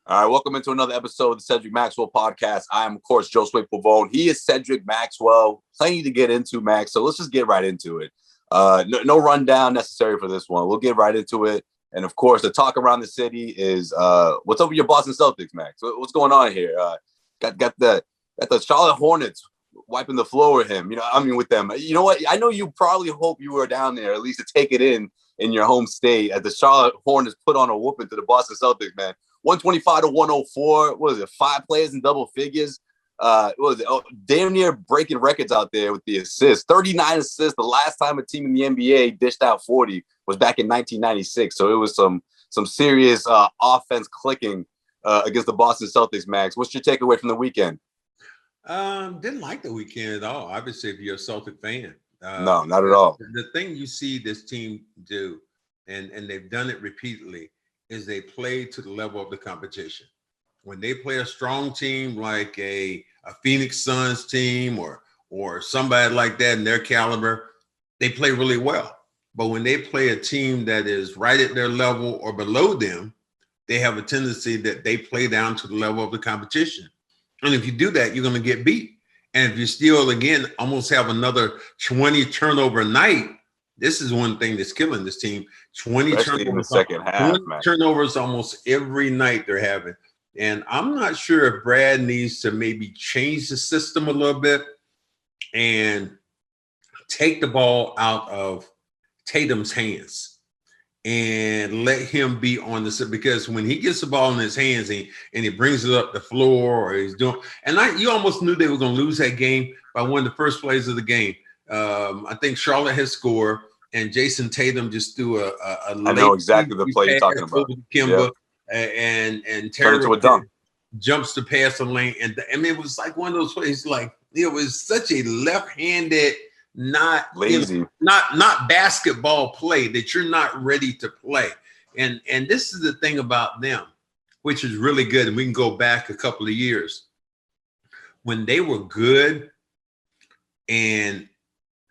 All right, welcome into another episode of the Cedric Maxwell podcast. I am, of course, Josue Pavon. He is Cedric Maxwell. Plenty to get into, Max. So let's just get right into it. No rundown necessary for this one. We'll get right into it. And of course, the talk around the city is what's up with your Boston Celtics, Max? What's going on here? Got the Charlotte Hornets wiping the floor with him. With them. You know what? I know you probably hope you were down there at least to take it in your home state as the Charlotte Hornets put on a whooping to the Boston Celtics, man. 125 to 104. What was it? 5 players in double figures. Damn near breaking records out there with the assists. 39 assists. The last time a team in the NBA dished out 40 was back in 1996. So it was some serious offense clicking against the Boston Celtics, Max. What's your takeaway from the weekend? Didn't like the weekend at all. Obviously, if you're a Celtic fan. No, not at all. The thing you see this team do, and they've done it repeatedly, is they play to the level of the competition. When they play a strong team like a Phoenix Suns team or somebody like that in their caliber, they play really well. But when they play a team that is right at their level or below them, they have a tendency that they play down to the level of the competition. And if you do that, you're going to get beat. And if you still, again, almost have another 20 turnover night, this is one thing that's killing this team. 20 turnovers in the second half, man. Turnovers almost every night they're having. And I'm not sure if Brad needs to maybe change the system a little bit and take the ball out of Tatum's hands and let him be on the, because when he gets the ball in his hands and he brings it up the floor or he's doing, and you almost knew they were going to lose that game by one of the first plays of the game. I think Charlotte had scored, and Jason Tatum just threw a I know exactly the play you're talking about. Kimba, and Terry into a dunk. Jumps to pass the lane, and it was like one of those plays. Like it was such a left-handed, not lazy, not basketball play that you're not ready to play. And this is the thing about them, which is really good. And we can go back a couple of years when they were good and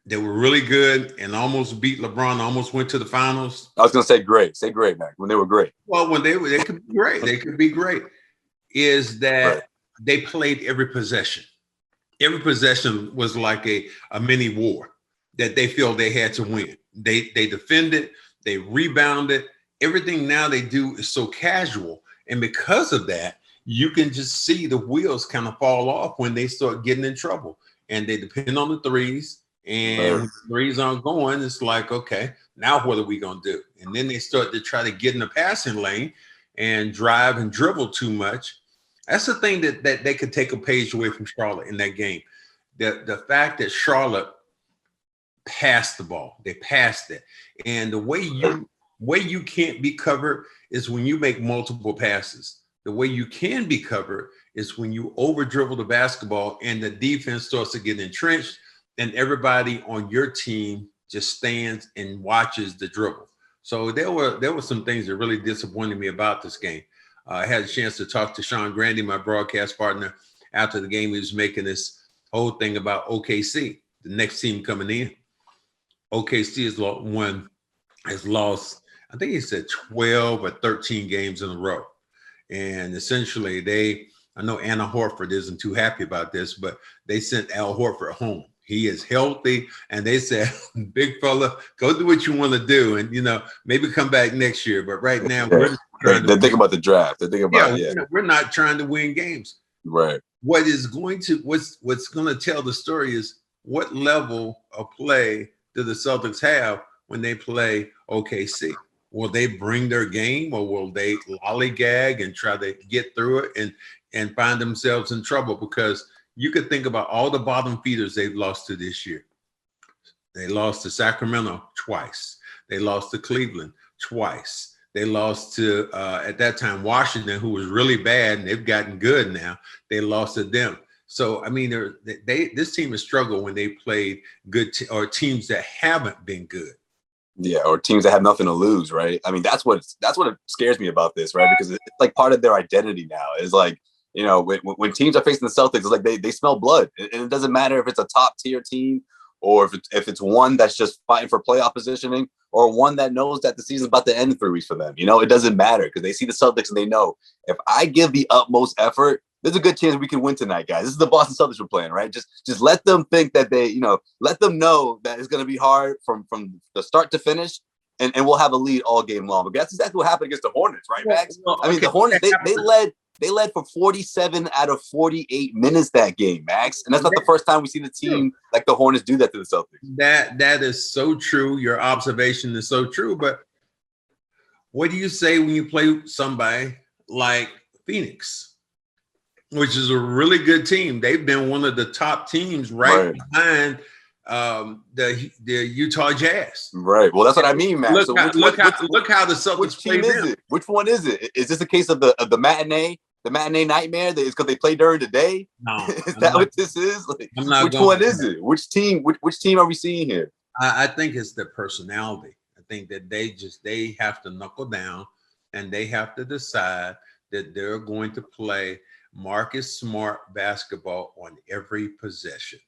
they were really good and almost beat LeBron, almost went to the finals. I was going to say great. Say great, Mac. When they were great. Well, when they could be great. They could be great. Is that They played every possession. Every possession was like a mini war that they feel they had to win. They defended. They rebounded. Everything now they do is so casual. And because of that, you can just see the wheels kind of fall off when they start getting in trouble. And they depend on the threes. And when the threes aren't going, it's like, okay, now what are we going to do? And then they start to try to get in the passing lane and drive and dribble too much. That's the thing that they could take a page away from Charlotte in that game. The fact that Charlotte passed the ball, they passed it. And the way you can't be covered is when you make multiple passes. The way you can be covered is when you over dribble the basketball and the defense starts to get entrenched and everybody on your team just stands and watches the dribble. So there were some things that really disappointed me about this game. I had a chance to talk to Sean Grandy, my broadcast partner, after the game. He was making this whole thing about OKC, the next team coming in. OKC has lost, I think he said 12 or 13 games in a row. And essentially I know Anna Horford isn't too happy about this, but they sent Al Horford home. He is healthy, and they said, big fella, go do what you want to do, and maybe come back next year. But right now, they're thinking about the draft. They're thinking about we're not trying to win games. Right. What's going to tell the story is what level of play do the Celtics have when they play OKC? Will they bring their game, or will they lollygag and try to get through it and find themselves in trouble? Because you could think about all the bottom feeders they've lost to this year. They lost to Sacramento twice. They lost to Cleveland twice. They lost to, at that time, Washington, who was really bad, and they've gotten good now. They lost to them. So, I mean, this team has struggled when they played good or teams that haven't been good. Yeah, or teams that have nothing to lose, right? I mean, that's what scares me about this, right? Because it's like part of their identity now. Is like, when teams are facing the Celtics, it's like they smell blood. And it doesn't matter if it's a top tier team or if it's one that's just fighting for playoff positioning, or one that knows that the season's about to end in 3 weeks for them. It doesn't matter because they see the Celtics and they know if I give the utmost effort, there's a good chance we can win tonight, guys. This is the Boston Celtics we're playing, right? Just let them think that let them know that it's going to be hard from the start to finish, and we'll have a lead all game long. But that's exactly what happened against the Hornets, right, Max? The Hornets, they led for 47 out of 48 minutes that game, Max. And that's not the first time we've seen a team like the Hornets do that to the Celtics. That is so true. Your observation is so true. But what do you say when you play somebody like Phoenix, which is a really good team? They've been one of the top teams right behind the Utah Jazz. Right. Well, that's what I mean, man. Look how the Celtics play them. Which one is it? Is this a case of the matinee nightmare? That is because they play during the day? No. Is that what this is? Like, which one is it? Which team are we seeing here? I think it's their personality. I think that they have to knuckle down and they have to decide that they're going to play Marcus Smart basketball on every possession.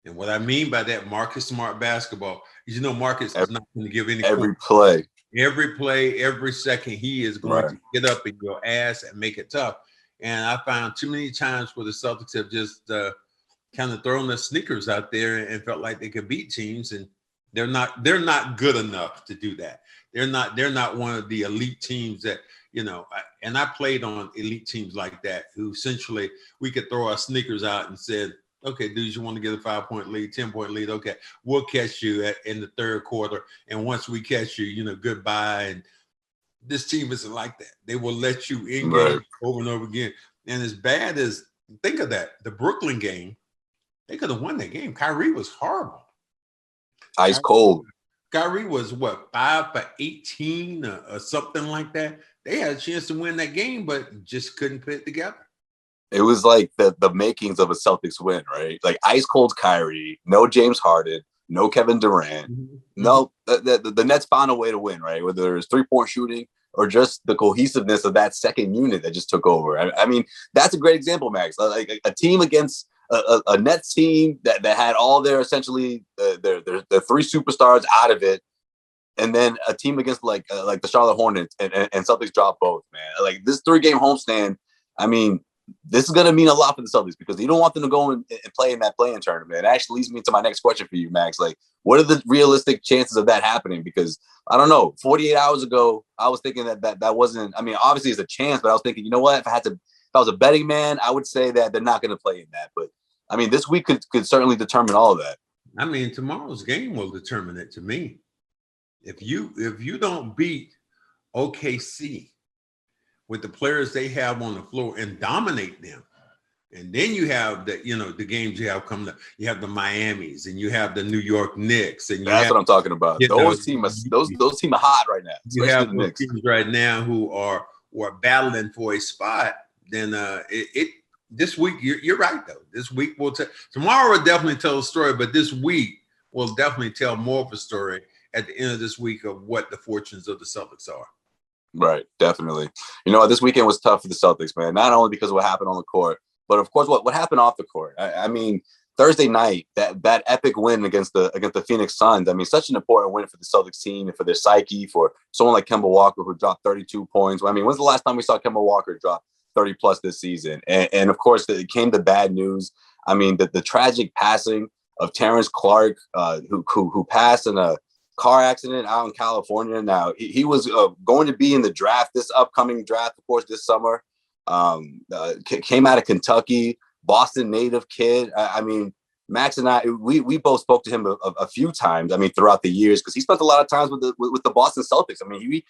And what I mean by that, Marcus Smart basketball, is Marcus is not going to give any every play, every second. He is going to get up in your ass and make it tough. And I found too many times where the Celtics have just kind of thrown their sneakers out there and felt like they could beat teams, and they're not good enough to do that. They're not one of the elite teams that, and I played on elite teams like that, who essentially we could throw our sneakers out and said, okay, dudes, you want to get a 5-point lead, 10-point lead? Okay, we'll catch you in the third quarter. And once we catch you, goodbye. And this team isn't like that. They will let you in game over and over again. And as bad as, think of that, the Brooklyn game, they could have won that game. Kyrie was horrible. Ice cold. Kyrie was 5 for 18 or something like that. They had a chance to win that game, but just couldn't put it together. It was like the makings of a Celtics win, right? Like ice cold Kyrie, no James Harden, no Kevin Durant. Mm-hmm. No, the Nets found a way to win, right? Whether it's 3-point shooting or just the cohesiveness of that second unit that just took over. I mean, that's a great example, Max. Like a team against a Nets team that had all their essentially their 3 superstars out of it, and then a team against like the Charlotte Hornets and Celtics dropped both, man. Like this 3-game homestand, I mean, this is going to mean a lot for the Celtics because you don't want them to go and play in that play-in tournament. It actually leads me to my next question for you, Max. Like, what are the realistic chances of that happening? Because I don't know, 48 hours ago, I was thinking that wasn't, I mean, obviously it's a chance, but I was thinking, you know what, if I was a betting man, I would say that they're not going to play in that. But I mean, this week could certainly determine all of that. I mean, tomorrow's game will determine it to me. If you don't beat OKC with the players they have on the floor and dominate them, and then you have the games you have coming up. You have the Miamis and you have the New York Knicks, and that's what I'm talking about. Those teams are hot right now. You have the teams right now who are battling for a spot. Then this week, you're right though. This week will tomorrow will definitely tell a story, but this week will definitely tell more of a story at the end of this week of what the fortunes of the Celtics are. Right, definitely. This weekend was tough for the Celtics, man. Not only because of what happened on the court, but of course what happened off the court. I mean, Thursday night, that epic win against the Phoenix Suns. I mean, such an important win for the Celtics team and for their psyche, for someone like Kemba Walker who dropped 32 points. I mean, when's the last time we saw Kemba Walker drop 30 plus this season? And of course, it came the bad news. I mean, the tragic passing of Terrence Clarke, who passed in a car accident out in California. Now he was going to be in the draft, this upcoming draft, of course, this summer. Came out of Kentucky, Boston native kid. I mean, Max and I, we both spoke to him a few times. I mean, throughout the years, because he spent a lot of times with the Boston Celtics. I mean,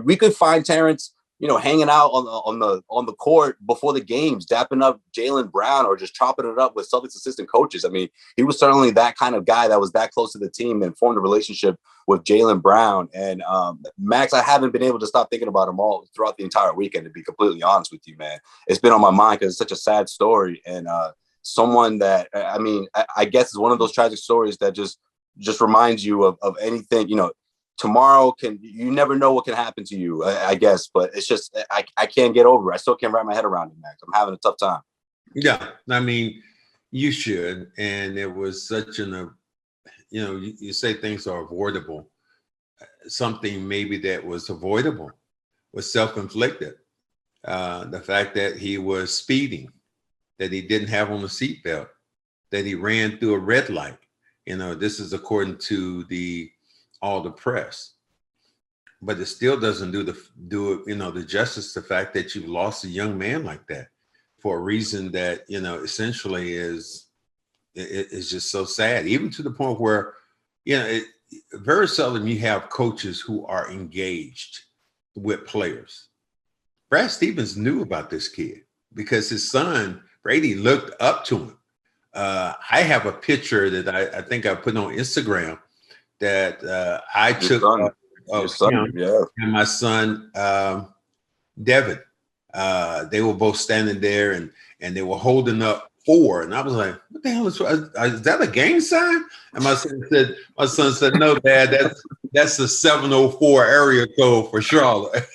we could find Terrence, hanging out on the court before the games, dapping up Jaylen Brown or just chopping it up with Celtics assistant coaches. I mean, he was certainly that kind of guy that was that close to the team and formed a relationship with Jaylen Brown. And Max, I haven't been able to stop thinking about him all throughout the entire weekend, to be completely honest with you, man. It's been on my mind because it's such a sad story. And someone that, I mean, I guess is one of those tragic stories that just reminds you of anything, tomorrow you never know what can happen to you, I guess, but it's just, I can't get over it. I still can't wrap my head around it, Max. I'm having a tough time. Yeah. I mean, you should. And it was such you say things are avoidable. Something maybe that was avoidable was self-inflicted. The fact that he was speeding, that he didn't have on a seatbelt, that he ran through a red light. This is according to all the press. But it still doesn't do the justice to the fact that you've lost a young man like that for a reason that, essentially is just so sad, even to the point where, very seldom you have coaches who are engaged with players. Brad Stevens knew about this kid because his son, Brady, looked up to him. I have a picture that I think I put on Instagram that I took of him and my son, Devin. They were both standing there and they were holding up 4. And I was like, what the hell is that a gang sign? And my son said, no, Dad, that's the 704 area code for Charlotte.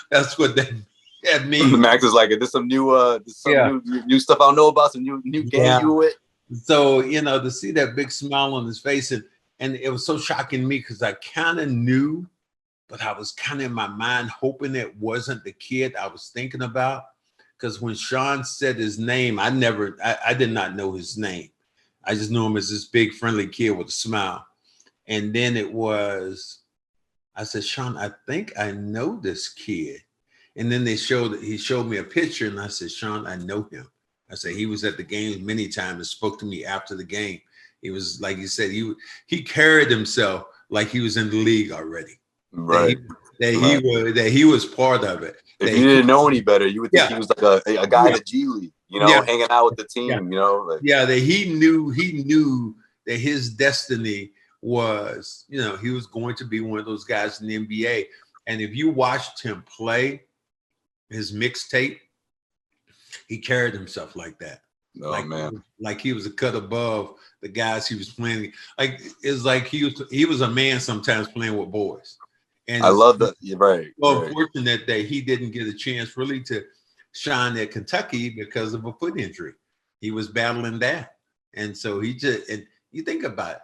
That's what that means. Max is like, is this some new new stuff I don't know about, some new gang you with? So, to see that big smile on his face, and it was so shocking to me because I kind of knew, but I was kind of in my mind hoping it wasn't the kid I was thinking about. Because when Sean said his name, I did not know his name. I just knew him as this big friendly kid with a smile. And then I said, Sean, I think I know this kid. And then he showed me a picture, and I said, Sean, I know him. I said, he was at the game many times and spoke to me after the game. He was, like you said, he carried himself like he was in the league already. Right. That he was part of it. If you didn't know any better, you would think he was like a guy in the G League, hanging out with the team, that he knew that his destiny was, he was going to be one of those guys in the NBA. And if you watched him play his mixtape, he carried himself like that. Oh, man. Like he was a cut above the guys he was playing. Like it's like he was a man sometimes playing with boys. And I love that. You're right. Well, fortunate that he didn't get a chance really to shine at Kentucky because of a foot injury. He was battling that. And so and you think about it,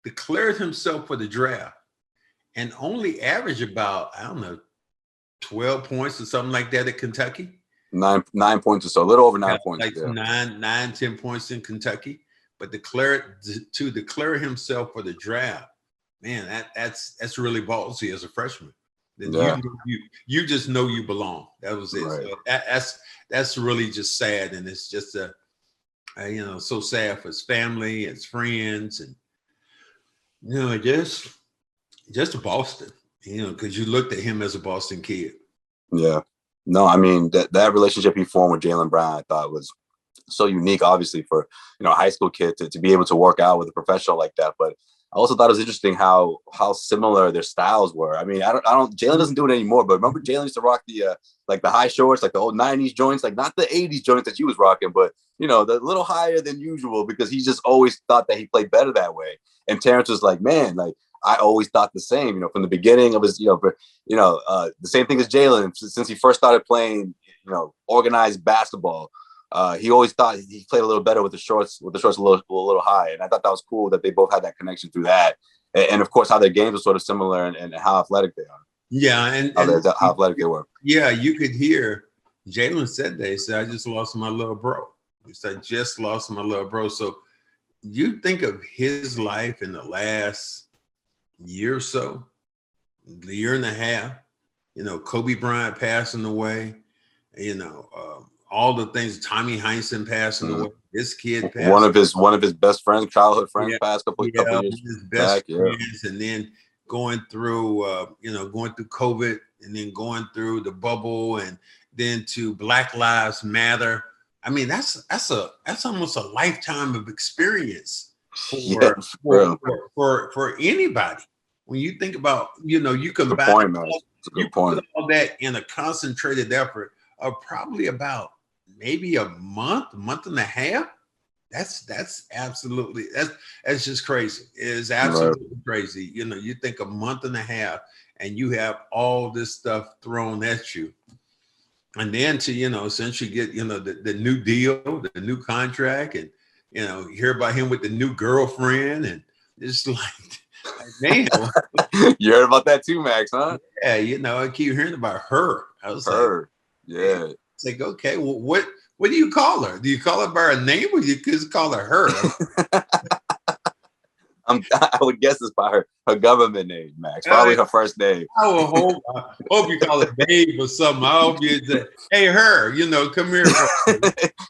declared himself for the draft and only averaged about, 12 points or something like that at Kentucky. 9 points or so, a little over 9 points. Like 10 points in Kentucky, but to declare himself for the draft, man, that's really ballsy as a freshman. Then you just know you belong. That was it. Right. So that's really just sad, and it's just so sad for his family, his friends, and just Boston. Because you looked at him as a Boston kid. Yeah. No, I mean that relationship he formed with Jaylen Brown, I thought was so unique, obviously, for a high school kid to be able to work out with a professional like that. But I also thought it was interesting how similar their styles were. I mean, Jalen doesn't do it anymore, but remember Jalen used to rock the high shorts, like the old 90s joints, like not the 80s joints that she was rocking, but the little higher than usual, because he just always thought that he played better that way. And Terrence was like, man, like I always thought the same, from the beginning of his, the same thing as Jalen, since he first started playing, organized basketball. He always thought he played a little better with the shorts a little high. And I thought that was cool that they both had that connection through that. And of course, how their games were sort of similar and how athletic they are. Yeah. And how athletic they were. Yeah. You could hear Jalen said that. He said, I just lost my little bro. He said, just lost my little bro. So you think of his life in the last year or so, the year and a half, Kobe Bryant passing away, all the things, Tommy Heinsohn passing away, this kid passed one of his best friends, childhood friends, passed a couple years his best friends, and then going through COVID, and then going through the bubble, and then to Black Lives Matter. I mean, that's almost a lifetime of experience for anybody. When you think about, you combine put all that in a concentrated effort of probably about maybe a month and a half. That's absolutely that's just crazy. It is absolutely crazy. You think a month and a half and you have all this stuff thrown at you. And then to, essentially get, the new deal, the new contract, and, hear about him with the new girlfriend, and It's like damn. You heard about that too, Max, huh? Yeah, I keep hearing about her. I was her. Yeah. It's like, okay, well, what do you call her? Do you call her by her name, or you just call her her? I would guess it's by her government name, Max. Probably her first name. I hope you call it Dave or something. I hope you say, hey, her, come here.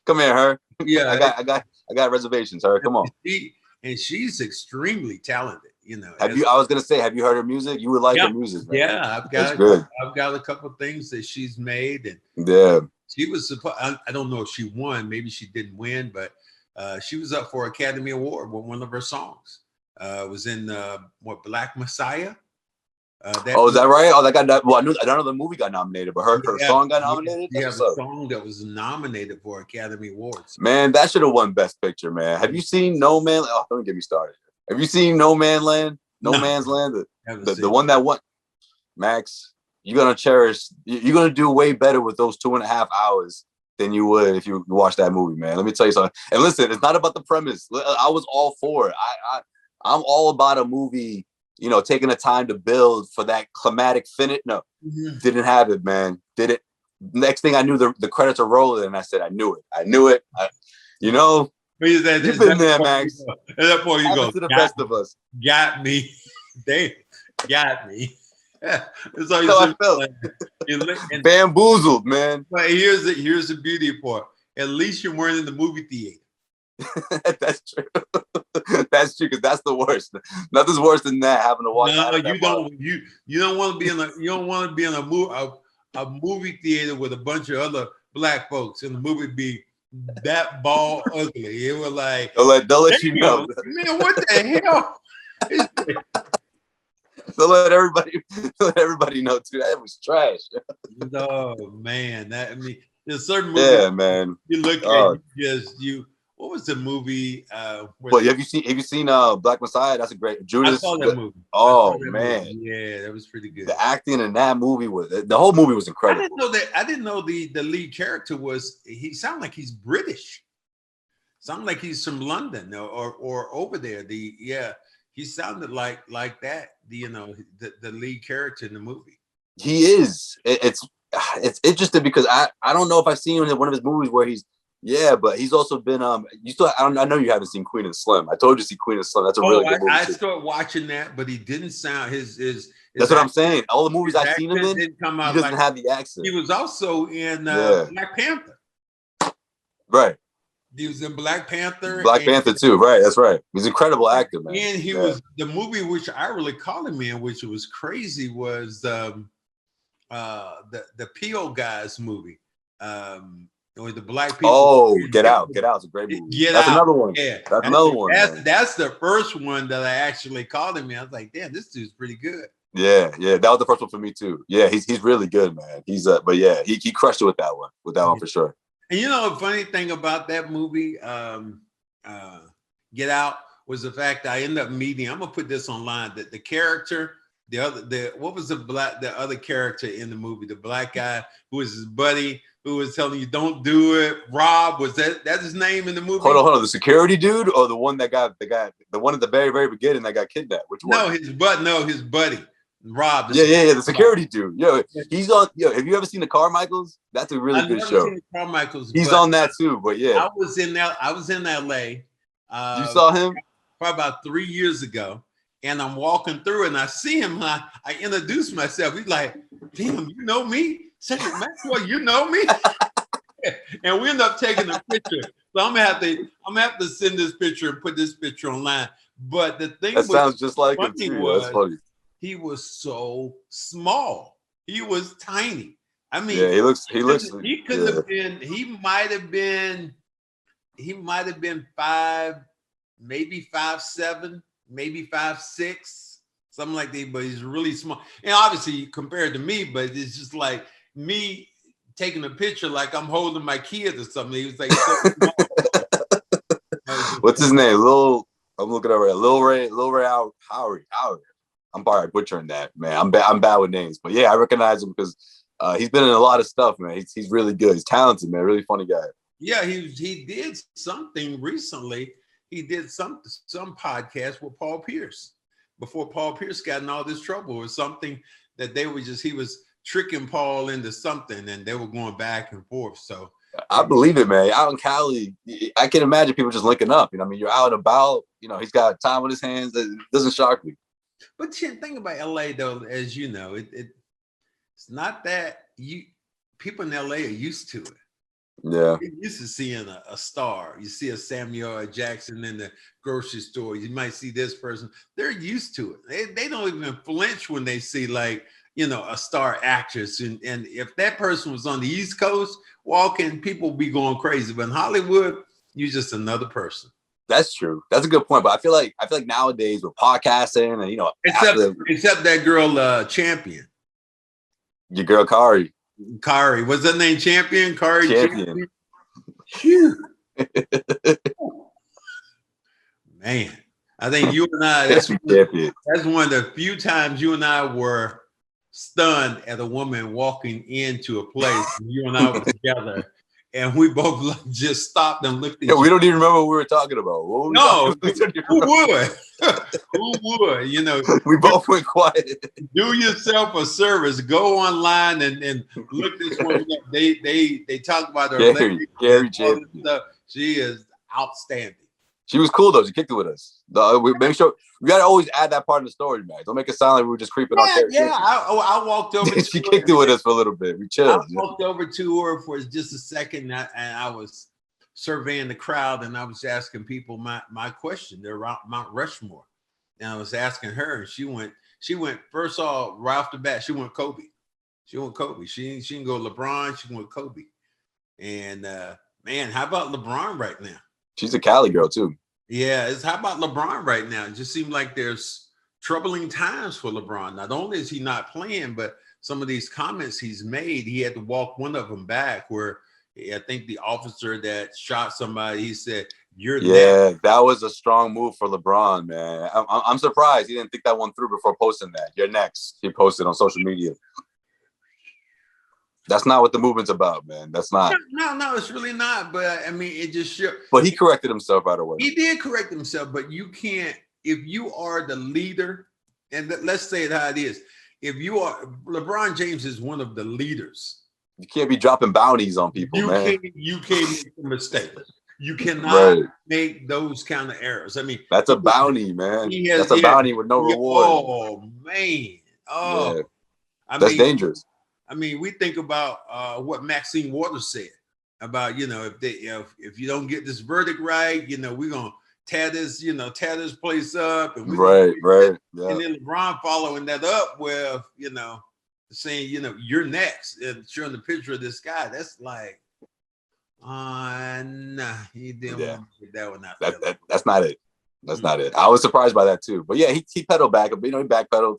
Come here, her. Yeah, I got reservations, her. Come on. She's extremely talented. I was gonna say, have you heard her music? You would like her music, man. Yeah, I've got a couple of things that she's made, and yeah, she was supposed. I don't know if she won. Maybe she didn't win, but she was up for Academy Award with one of her songs. Was in Black Messiah. Is that right? Oh, that got. Well, I don't know the movie got nominated, but her song got nominated. Yeah, the song that was nominated for Academy Awards. Man, that should have won Best Picture, man. Have you seen No Man? Oh, don't get me started. Have you seen No Man's Land? No Man's Land, the one that won. Max, you're gonna cherish. You're gonna do way better with those 2.5 hours than you would if you watch that movie, man. Let me tell you something. And listen, it's not about the premise. I was all for it. I'm all about a movie, taking the time to build for that climatic finish. No, didn't have it, man. Did it? Next thing I knew, the credits are rolling, and I said, I knew it. You've been there, Max. At that point, you go to the best of us. Got me. They got me. That's how I felt. Bamboozled, man. But here's the beauty part. At least you weren't in the movie theater. That's true. That's true, because that's the worst. Nothing's worse than that, having to watch. No, you don't want to be in a movie theater with a bunch of other black folks, and the movie be that ball ugly. It was like they'll let you know. Man, what the hell? They'll let everybody know too. That was trash. Oh man, there's certain movies. Yeah, man. You look at what was the movie? Well, have you seen Black Messiah? That's a great Judas. I saw that movie. Oh man, movie. Yeah, that was pretty good. The acting in that movie the whole movie was incredible. I didn't know the lead character he sounded like he's British. Sounded like he's from London or over there. He sounded like that. The lead character in the movie. He is. It's interesting because I don't know if I've seen him in one of his movies where he's. Yeah, but he's also been I know you haven't seen Queen and Slim. I told you to see Queen and Slim. That's a really good movie. I started watching that, but he didn't sound his That's what I'm saying. All the movies I've seen him in, he doesn't have the accent. He was also in Black Panther. Right. He was in Black Panther. Black Panther too, right? That's right. He's an incredible actor, man. And he was the movie which I really called him in, which was crazy, was the Peel guys movie. With the black people. Oh, Get Out. Get Out is a great movie. That's another one. Yeah. That's another one. That's the first one that I actually called him. I was like, damn, this dude's pretty good. Yeah. That was the first one for me too. Yeah, he's really good, man. But yeah, he crushed it with that one. With that one for sure. And the funny thing about that movie, Get Out, was the fact that I ended up meeting. I'm gonna put this online. That the character, what was the other character in the movie? The black guy who was his buddy, who was telling you don't do it. Rob, that's his name in the movie? Hold on. The security dude or the one that the one at the very, very beginning that got kidnapped? Which one? No, his buddy. Rob. Yeah, the security dude. He's on. Have you ever seen the Carmichaels? That's a really good show. Seen the Carmichaels. He's on that too, but yeah. I was in LA. You saw him? Probably about 3 years ago. And I'm walking through and I see him. I introduce myself. He's like, damn, you know me? Cedric Maxwell, you know me? And we end up taking a picture. So I'm gonna have to send this picture and put this picture online. But the thing that sounds just like him too. That's funny. He was so small. He was tiny. I mean, yeah, he looks. He could have been. He might have been 5, maybe 5'7", maybe 5'6", something like that. But he's really small. And obviously compared to me, but it's just like me taking a picture like I'm holding my kid or something. He was like, so what's his name? I'm looking over at Lil Ray Howard. I'm probably butchering that, man. I'm bad with names, but yeah, I recognize him because he's been in a lot of stuff, man. He's really good. He's talented, man. Really funny guy. Yeah, he did something recently he did some podcast with Paul Pierce before Paul Pierce got in all this trouble. It was something that he was tricking Paul into something, and they were going back and forth. So I believe it, man. Out in Cali, I can imagine people just linking up. I mean, you're out and about. He's got time on his hands. It doesn't shock me. But the thing about LA, though, as you know, it's not that people in LA are used to it. Yeah. You're used to seeing a star. You see a Samuel L. Jackson in the grocery store. You might see this person. They're used to it. They don't even flinch when they see a star actress. And if that person was on the East Coast walking, people be going crazy. But in Hollywood, you're just another person. That's true. That's a good point. But I feel like nowadays with podcasting and except that girl Champion. Your girl Kari. What's her name? Champion? Kari Champion. Man, I think you and I, that's one of the few times you and I were stunned at a woman walking into a place. You and I were together, and we both just stopped and looked at each other. We don't even remember what we were talking about. Who would? Who would? We both went quiet. Do yourself a service. Go online and look this woman up. They talk about her. Gary stuff. She is outstanding. She was cool though. She kicked it with us. We make sure we gotta always add that part in the story, man. Don't make it sound like we were just creeping on Terry. Yeah, I walked over. She kicked it with us for a little bit. We chilled. I walked over to her for just a second, and I was surveying the crowd, and I was asking people my question. They're around Mount Rushmore, and I was asking her, and she went first off right off the bat. She went Kobe. She didn't go LeBron. She went Kobe. And man, how about LeBron right now? She's a Cali girl too. Yeah, how about LeBron right now? It just seems like there's troubling times for LeBron. Not only is he not playing, but some of these comments he's made, he had to walk one of them back where I think the officer that shot somebody, he said, "You're next." That was a strong move for LeBron, man. I'm surprised he didn't think that one through before posting that. "You're next." He posted on social media. That's not what the movement's about, man. That's not. No, it's really not. But I mean, it just shows. But he corrected himself right away. He did correct himself, but you can't, if you are the leader, and let's say it how it is. If you are, LeBron James is one of the leaders. You can't be dropping bounties on people, man. You can't make a mistake. You cannot make those kind of errors. I mean, that's a bounty, man. That's a bounty with no reward. Oh man. Oh, yeah. That's dangerous. I mean, we think about what Maxine Waters said about, if you don't get this verdict right, we're gonna tear this place up. And right. Yeah. And then LeBron following that up with, saying, you're next, and showing the picture of this guy. That's like, nah, he didn't want to get that one out. That's not it. That's not it. I was surprised by that too. But yeah, he pedaled back, but he backpedaled,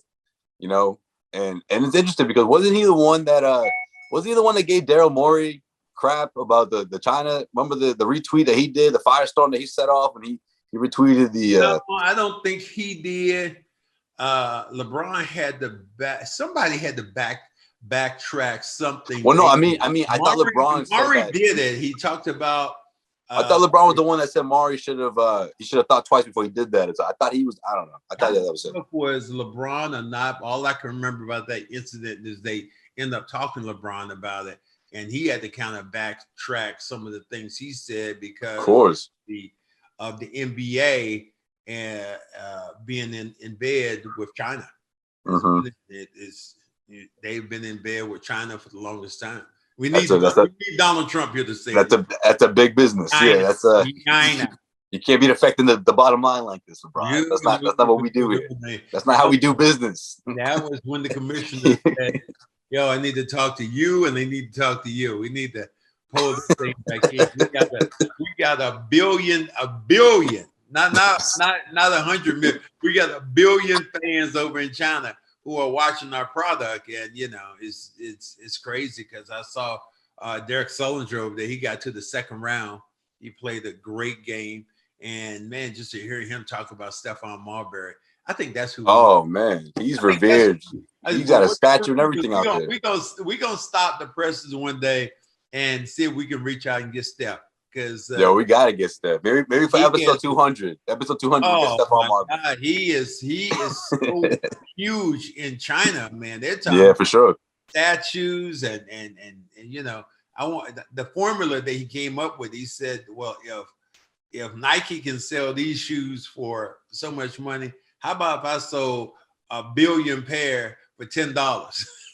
And it's interesting because wasn't he the one that gave Daryl Morey crap about the China? Remember the retweet that he did, the firestorm that he set off, and he retweeted the. No, I don't think he did. LeBron had to somebody had to backtrack something. Well, no, I mean, I thought LeBron. Murray did it. He talked about. I thought LeBron was the one that said Maury should have thought twice before he did that. So I thought he was. I don't know. I thought that was it. Was LeBron or not? All I can remember about that incident is they end up talking to LeBron about it, and he had to kind of backtrack some of the things he said because of course of the NBA and being in bed with China. Mm-hmm. They've been in bed with China for the longest time. We need Donald Trump here to say that's a big business. China, that's China. You can't be affecting the bottom line like this, LeBron. That's not what we do here. That's not how we do business. That was when the commissioner said, "Yo, I need to talk to you, and they need to talk to you. We need to pull this thing back in. We got a billion, not 100 million. We got a billion fans over in China who are watching our product, and it's crazy because I saw Derek Sullinger over there. He got to the second round. He played a great game, and man, just to hear him talk about Stephon Marbury, I think that's who. Oh man, he's revered. He's got a statue and everything out there. We gonna stop the presses one day and see if we can reach out and get Steph. because we gotta get Steph. Maybe for episode 200. Episode 200, we get Stephon Marbury. God, he is so huge in China, man. They're talking for sure. Statues and I want the formula that he came up with. He said, well, if Nike can sell these shoes for so much money, how about if I sold 1 billion pair for $10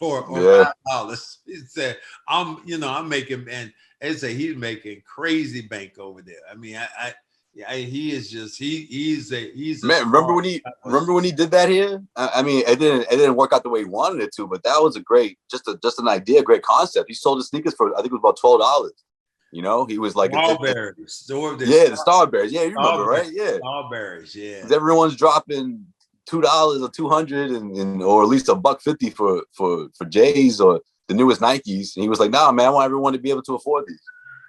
or $5? He said, I'm making, and they say he's making crazy bank over there. I mean, he is just he's a man. Remember when he did that here? I mean, it didn't work out the way he wanted it to, but that was a great, just an idea, great concept. He sold the sneakers for, I think it was about $12. He was like Starberries. The Starberries. Yeah, you remember, right? Yeah, Starberries. Yeah, everyone's dropping $2 or $200 or at least $150 for J's or the newest Nikes. And he was like, nah, man, I want everyone to be able to afford these.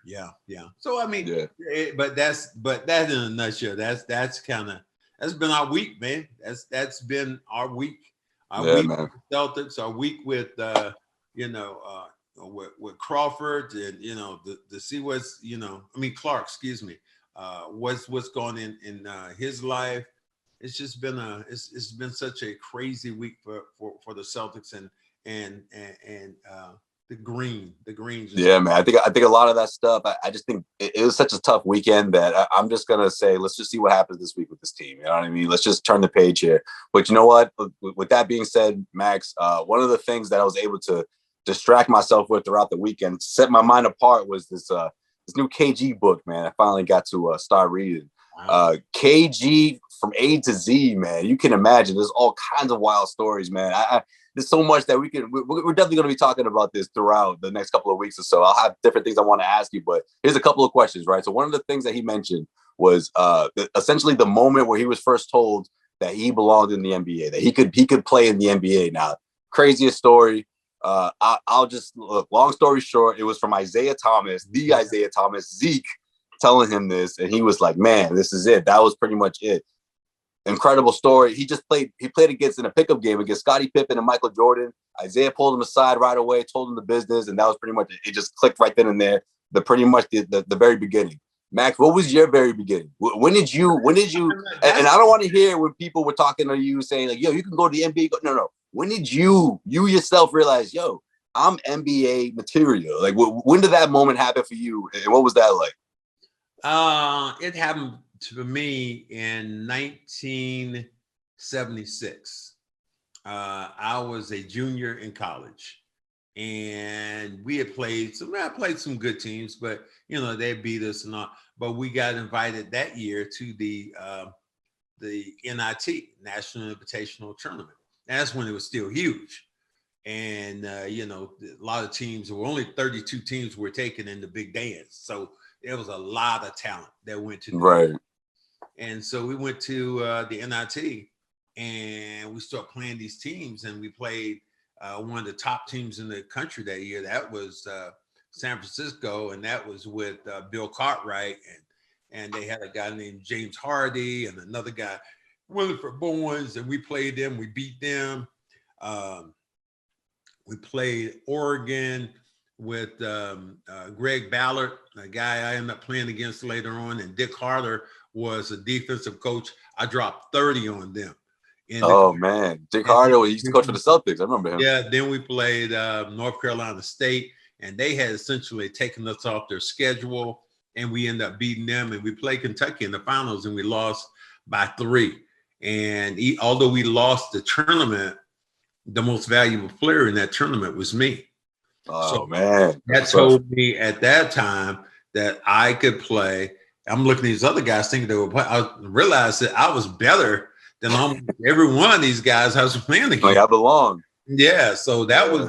Yeah. So I mean, but that in a nutshell, that's been our week, man. That's been our week. Our week with the Celtics, our week with with Crawford, and to see what's Clarke, excuse me, what's going in his life. It's just been it's been such a crazy week for the Celtics and the green. Yeah, man. I think a lot of that stuff. I just think it was such a tough weekend that I'm just gonna say, let's just see what happens this week with this team. You know what I mean? Let's just turn the page here. But you know what? With that being said, Max, one of the things that I was able to distract myself with throughout the weekend, set my mind apart, was this new KG book, man. I finally got to start reading. Wow. KG from A to Z, man. You can imagine there's all kinds of wild stories, man. There's so much that we're definitely going to be talking about this throughout the next couple of weeks or so. I'll have different things I want to ask you, but here's a couple of questions, right? So one of the things that he mentioned was essentially the moment where he was first told that he belonged in the NBA, that he could play in the NBA. Now, craziest story. I'll just look. Long story short, it was from Isaiah Thomas, Zeke, telling him this, and he was like, "Man, this is it." That was pretty much it. Incredible story. He played in a pickup game against Scottie Pippen and Michael Jordan. Isaiah pulled him aside right away, told him the business, and that was pretty much it. It just clicked right then and there. The very beginning. Max, what was your very beginning? When did you? And I don't want to hear when people were talking to you saying like, "Yo, you can go to the NBA." No. When did you yourself realize, "Yo, I'm NBA material"? Like, when did that moment happen for you, and what was that like? It happened to me in 1976. I was a junior in college, and we had played some good teams, but they beat us and all. But we got invited that year to the NIT, National Invitational Tournament. That's when it was still huge, and a lot of teams. There were only 32 teams were taken in the big dance, so there was a lot of talent that went to right. And so we went to the NIT, and we started playing these teams, and we played one of the top teams in the country that year. That was San Francisco, and that was with Bill Cartwright, and they had a guy named James Hardy and another guy, Williford Bowens, and we played them. We beat them. We played Oregon with Greg Ballard, a guy I ended up playing against later on, and Dick Harder was a defensive coach. I dropped 30 on them. Man. Dick Harder, he used to coach for the Celtics. I remember him. Yeah, then we played North Carolina State, and they had essentially taken us off their schedule, and we ended up beating them. And we played Kentucky in the finals, and we lost by 3. And although we lost the tournament, the most valuable player in that tournament was me. Man. That told me at that time that I could play. I'm looking at these other guys thinking they were playing. I realized that I was better than almost every one of these guys I was playing against. Like I belong. Yeah. So that was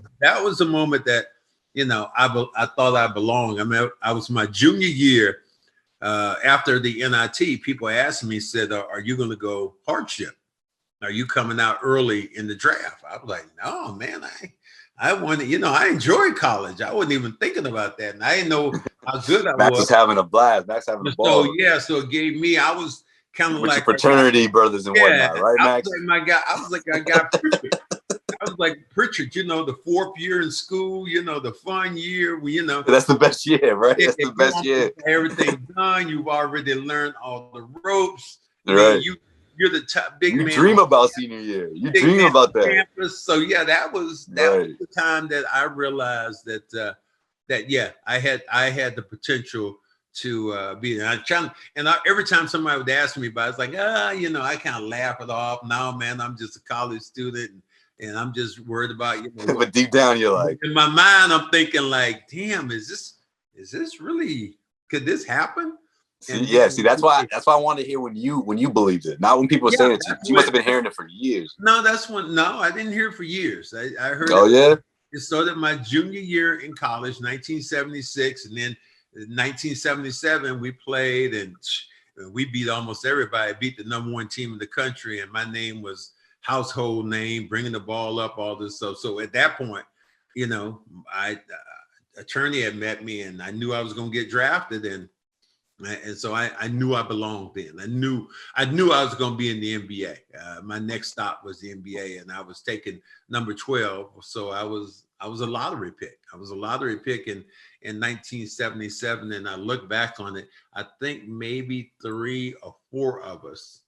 the moment that, I thought I belonged. I mean, I was my junior year after the NIT. People asked me, said, "Are you going to go hardship? Are you coming out early in the draft?" I was like, "No, man, I wanted, I enjoyed college. I wasn't even thinking about that. And I didn't know how good I was." Max was having a blast. Max having a ball. So it gave me, I was kind of with like fraternity brothers and whatnot, right, Max? I was like a guy perfect. I was like, Pritchard, the 4th year in school, the fun year. That's the best year, right? That's the best year. Everything done. You've already learned all the ropes. Right. You're the top big man. You dream about senior year. You dream about that. Campus. So yeah, that was the time that I realized that I had the potential to be. And every time somebody would ask me about it, it's like, I kind of laugh it off. No, man, I'm just a college student, and I'm just worried about But deep down, you're like, in my mind, I'm thinking like, damn, is this really? Could this happen? See, that's why I wanted to hear when you believed it, not when people were saying it to you. You must have been hearing it for years. No, I didn't hear it for years. I heard. Oh, yeah. It started my junior year in college, 1976, and then 1977 we played and we beat almost everybody. Beat the #1 team in the country, and my name was household name, bringing the ball up, all this stuff. So at that point, attorney had met me, and I knew I was going to get drafted, and so I knew I belonged then. I knew I was going to be in the NBA. My next stop was the NBA, and I was taking number 12. So I was a lottery pick. I was a lottery pick in 1977, and I look back on it. I think maybe 3 or 4 of us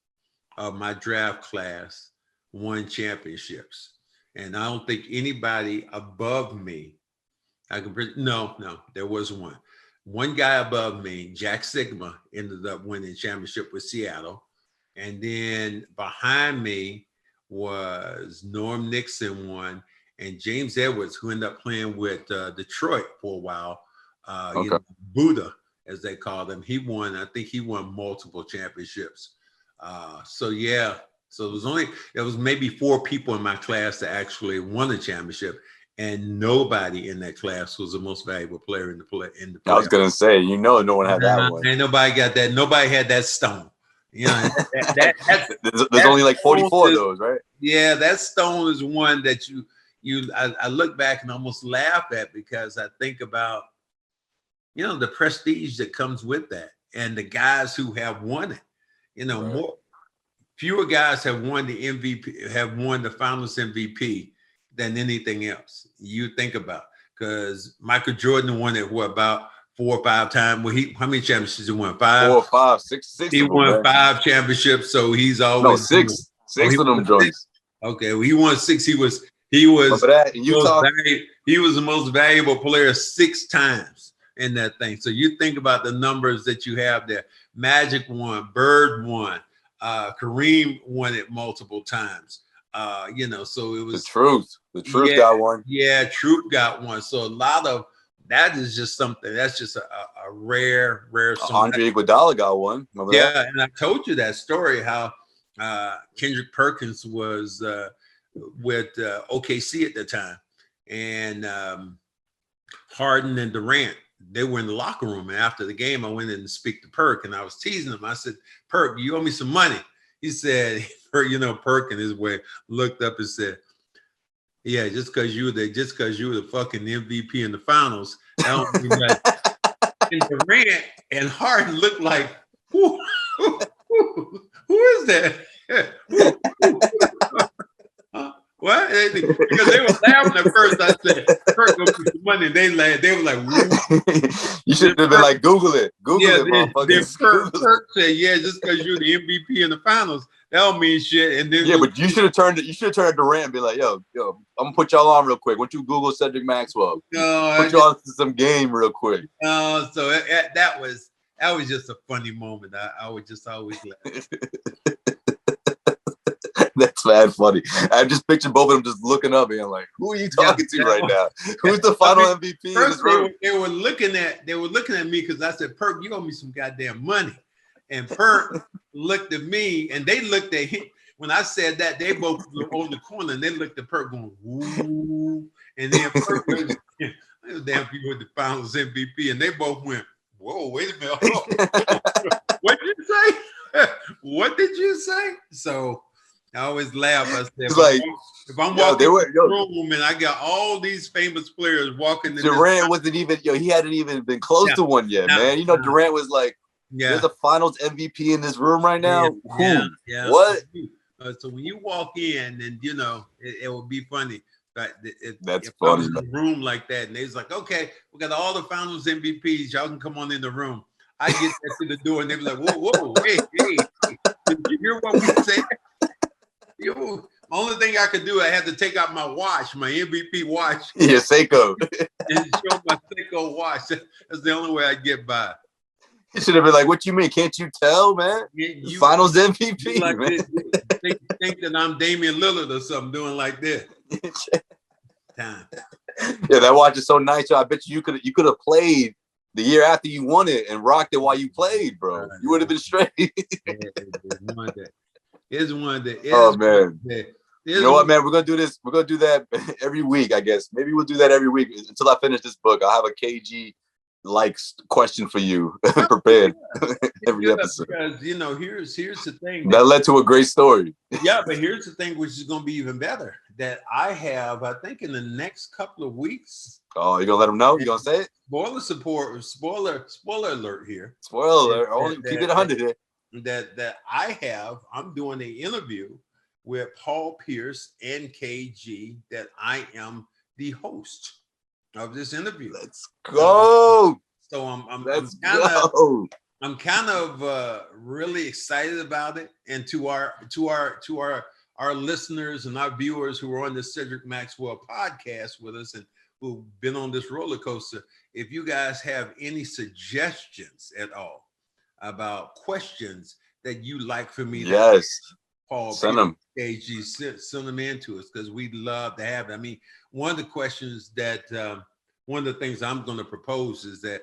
of my draft class won championships, and I don't think anybody above me. No, there was one. One guy above me, Jack Sigma, ended up winning championship with Seattle. And then behind me was Norm Nixon won, and James Edwards, who ended up playing with Detroit for a while, Buddha, as they called him. He won, I think he won multiple championships. So there was maybe 4 people in my class that actually won a championship. And nobody in that class was the most valuable player in the play. I was gonna say, no one had that one. And nobody got that. Nobody had that stone. There's only like 44 of those, right? Yeah, that stone is one that I look back and almost laugh at, because I think about the prestige that comes with that, and the guys who have won it. Fewer guys have won the MVP, have won the Finals MVP than anything else you think about, because Michael Jordan won it about 4 or 5 times. Well, how many championships he won? 5, 4 or 5, 6. He won 5 championships, so he's always 6 of them joints. Okay, well, he won 6. He was he was the most valuable player 6 times in that thing. So you think about the numbers that you have there. Magic won, Bird won, Kareem won it multiple times. So it was the truth got one. Yeah, Truth got one. So a lot of that is just something that's just a rare song. Andre Iguodala got one. Remember that? And I told you that story how Kendrick Perkins was with OKC at the time, and Harden and Durant, they were in the locker room. And after the game, I went in and speak to Perk, and I was teasing him. I said, "Perk, you owe me some money." He said, Perk in his way looked up and said, "Yeah, just because you were the fucking MVP in the finals, that don't mean that." And Durant and Harden looked like, who is that? What? Because they were laughing at first. I said, "Perk, go put some money." And they laughed. They were like, "Woo." You should have been like, Google it, motherfucker. Perk said, "Yeah, just because you're the MVP in the finals, that don't mean shit." And then but you should have turned to Durant and be like, yo, I'm gonna put y'all on real quick. Why don't you Google Cedric Maxwell? Put y'all on some game real quick. So that was just a funny moment. I would just always laugh. That's mad funny. I just pictured both of them just looking up and like, who are you talking to right now? Who's the final MVP? First, they were looking at me because I said, "Perk, you owe me some goddamn money." And Perk looked at me, and they looked at him. When I said that, they both were on the corner, and they looked at Perk going, "Ooh," and then Perk was damn people with the Finals MVP, and they both went, "Whoa, wait a minute, what did you say? What did you say?" So I always laugh. I said, if I'm walking in the room and I got all these famous players walking in, Durant wasn't even, he hadn't even been close to one yet, man. Durant was like, there's a Finals MVP in this room right now. Yeah. What? So when you walk in, and it will be funny. But That's if funny. I was in a room like that, and they was like, "Okay, we got all the Finals MVPs. Y'all can come on in the room." I get there to the door, and they be like, "Whoa, hey, did you hear what we said?" Only thing I could do, I had to take out my watch, my MVP watch. Yeah, Seiko. And show my Seiko watch. That's the only way I get by. You should have been like, "What you mean? Can't you tell, man? Finals MVP, like man." Think that I'm Damian Lillard or something doing like this. Time. Yeah, that watch is so nice. I bet you could have played the year after you won it and rocked it while you played, bro. You would have been straight. Here's one that. Oh man. You know what, man? We're gonna do this. We're gonna do that every week, I guess. Maybe we'll do that every week until I finish this book. I'll have a KG question for you prepared every episode. Because here's the thing that led to a great story. Yeah, but here's the thing, which is gonna be even better. That I think in the next couple of weeks. Oh, you gonna let them know? You gonna say it? Spoiler alert here. Spoiler alert. Keep it 100 here. I'm doing an interview with Paul Pierce and KG, that I am the host of this interview. Let's go. So I'm kind of really excited about it. And to our listeners and our viewers who are on the Cedric Maxwell podcast with us and who've been on this roller coaster, if you guys have any suggestions at all about questions that you like for me to ask Paul, send them. KG, send them in to us, because we'd love to have it. I mean, one of the questions that one of the things I'm going to propose is that,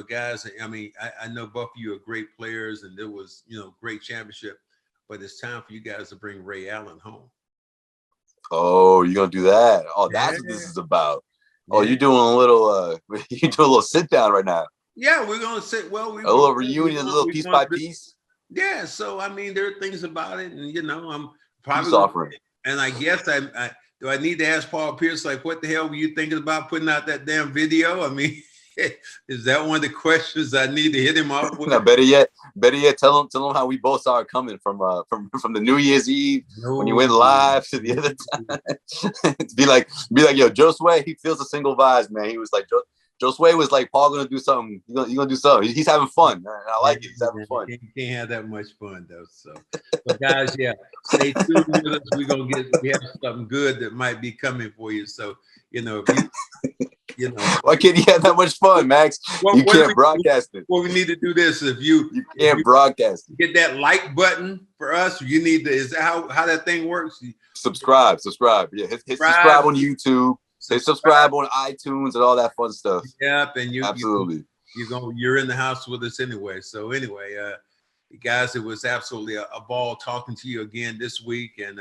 guys, I mean, I know both of you are great players and there was, great championship, but it's time for you guys to bring Ray Allen home. Oh, you're going to do that? Oh, that's what this is about. Oh, you're doing a little sit down right now. Yeah, we're going to sit. Well, a little reunion, a little piece by piece. Yeah. So, I mean, there are things about it, and, I'm probably offering. And I guess do I need to ask Paul Pierce, like, what the hell were you thinking about putting out that damn video? I mean, is that one of the questions I need to hit him up with? No, better yet, tell him how we both saw it coming from the New Year's Eve when you went live to the other time. be like, yo, Josue, he feels the single vibes, man. He was like, Josue was like, Paul gonna do something. You're gonna do something. He's having fun. I like it. He's having fun. He can't have that much fun though. So, but guys, yeah, stay tuned with us. We have something good that might be coming for you. So, if you why can't you have that much fun, Max? You can't broadcast it. Well, we need to do this. If you can't broadcast it. Get that like button for us. You need to. Is that how that thing works? Subscribe. Yeah, hit subscribe on YouTube. Say subscribe on iTunes and all that fun stuff. Yep, and absolutely. You're in the house with us anyway. So anyway, guys, it was absolutely a ball talking to you again this week, and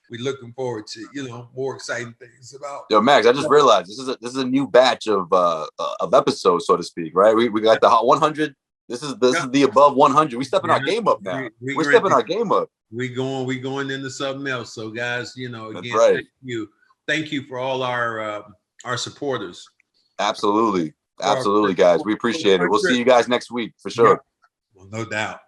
we're looking forward to more exciting things about. Yo, Max, I just realized this is a new batch of episodes, so to speak, right? We got the hot 100. This is the above 100. We stepping our game up now. We're stepping our game up. We going into something else. So guys, again, right. Thank you for all our supporters. Absolutely, guys. We appreciate it. We'll see you guys next week for sure. Well, no doubt.